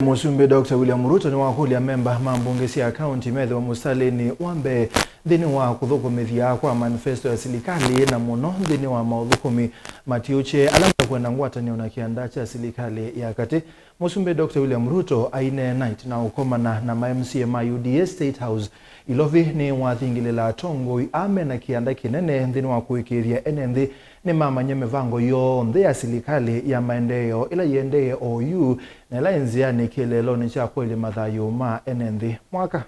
Musumbe Dr. William Ruto ni wakuli amemba mbunge ya kaunti methe wa musalini wambe thini wa kuthukumithia kwa manifesto ya serikali na muno thini wa maudhukumi matiuche alama kwenda ngwatanio na kianda cha serikali ya kati. Musumbe Dr. William Ruto aine night na ukomana na MCA ma UDA State House ilovi ni wathingilela tongo ame na kianda kinene thini wa kuikiria enenthi ni mama nyemevango yonthe ya serikali ya maendeleo ila yendeye OU na ila nziani kilelo ni cha kweli mathayo ma enenthi mwaka.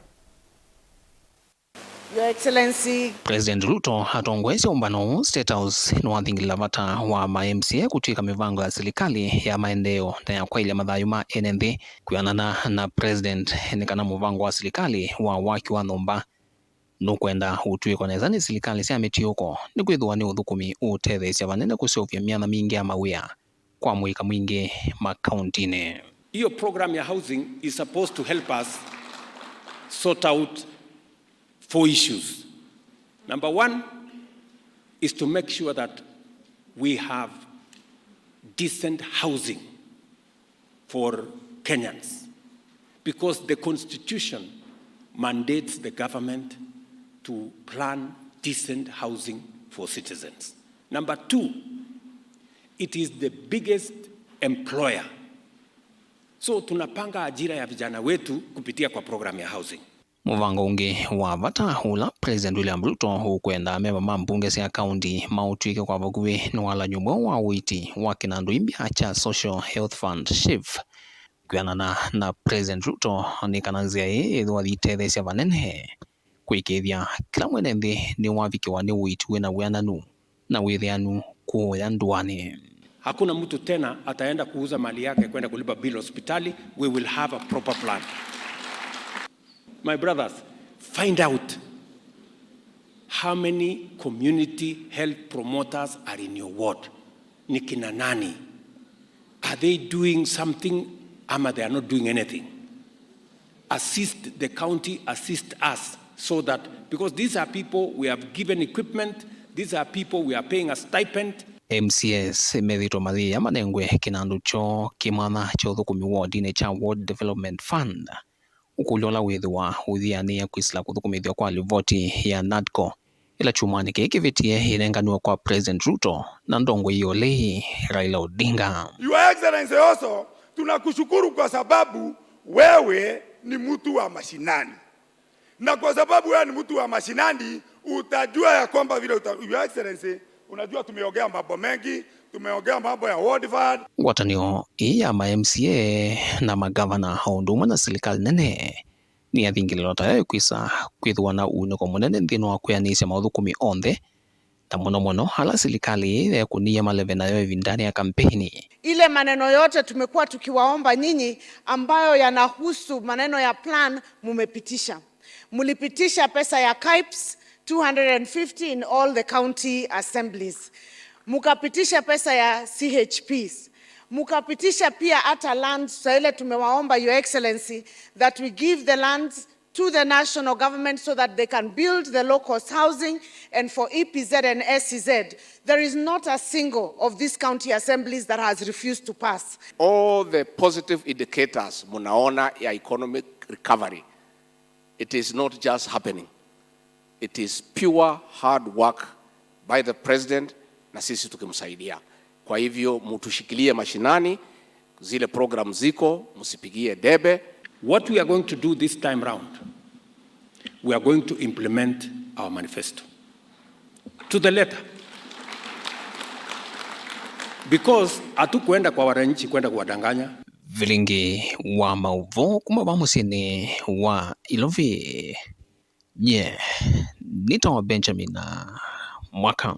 Your Excellency President Ruto atongwese umbano State House ni wathingila vata wa MCA kutuika mivango ya serikali ya maendeleo na ya kweli mathayo ma enenthi kuyanana na President nikana muvango wa serikali wa waki wa nomba nukwenda utuiko nezani serikali sia metioko ni kwithwa ni uthukumi utethesia vanene kusiovya miana mingi ya mawia kwa mwika mwingi makauntini. Hiyo program ya housing is supposed to help us sort out 4 issues. Number 1 is to make sure that we have decent housing for Kenyans, because the constitution mandates the government to plan decent housing for citizens. Number 2, it is the biggest employer. So tunapanga ajira ya vijana wetu kupitia kwa program ya housing. Muvango ungi wa vata hula President William Ruto hukwenda ameba mbunge ya kaunti mautuike kwa vakuvi ni wala nyumba wa witi wakinandu imbia cha Social Health Fund SHIF kuyanana na President Ruto ni kananzia idhwa thitethesia vanene kwikithia kila mwenenthi ni wavikiwa ni witi wina wiananu na withianu kuya nduani. Hakuna mtu tena ataenda kuuza mali yake kwenda kulipa bill hospitali. We will have a proper plan. My brothers, find out how many community health promoters are in your ward. Nikina nani? Are they doing something ama they are not doing anything? Assist the county, assist us, so that, because these are people we have given equipment, these are people we are paying a stipend. MCAs methito mathia manengwe kinandu cho kimana cha uthukumi wardine cha Ward Development Fund ukulola withwa uthiani ya kwisila kuthukumithio kwa livoti ya NADCO ila chumani kikivitie irenganiwa kwa President Ruto na ndongo hiyo lehi Raila Odinga. Your Excellency, also tunakushukuru kwa sababu wewe ni mtu wa mashinani, na kwa sababu wewe ni mtu wa mashinani utajua ya kwamba vile Your Excellency, unajua tumeongea mambo mengi, tumeongea mambo ya World Fund. Ngwatanio ya MCA na magavana haunduma na serikali nene ni athingililo tayo kwisa kwithwa na uniko munene nthini wa kuyanisya maudhukumi onthe na muno hala serikali ya kunia maleve nayo ndani ya kampeni. Ile maneno yote tumekuwa tukiwaomba nyinyi ambayo yanahusu maneno ya plan mumepitisha. Mulipitisha pesa ya KIPES 250 in all the county assemblies. Mukapitisha pesa ya CHPs. Mukapitisha pia hata land. So ile tumewaomba Your Excellency that we give the lands to the national government so that they can build the low-cost housing, and for EPZ and SEZ, there is not a single of these county assemblies that has refused to pass. All the positive indicators munaona ya economic recovery, it is not just happening. It is pure hard work by the president na sisi tukimsaidia. Kwa hivyo mutushikilie mashinani, zile program ziko, musipigie debe. What we are going to do this time round, we are going to implement our manifesto to the letter. Because hatukwenda kwa wananchi kwenda kuwadanganya. Vilingi wa mauvo kumaba musini wa ilovi. Nita wa Benjamin mwaka.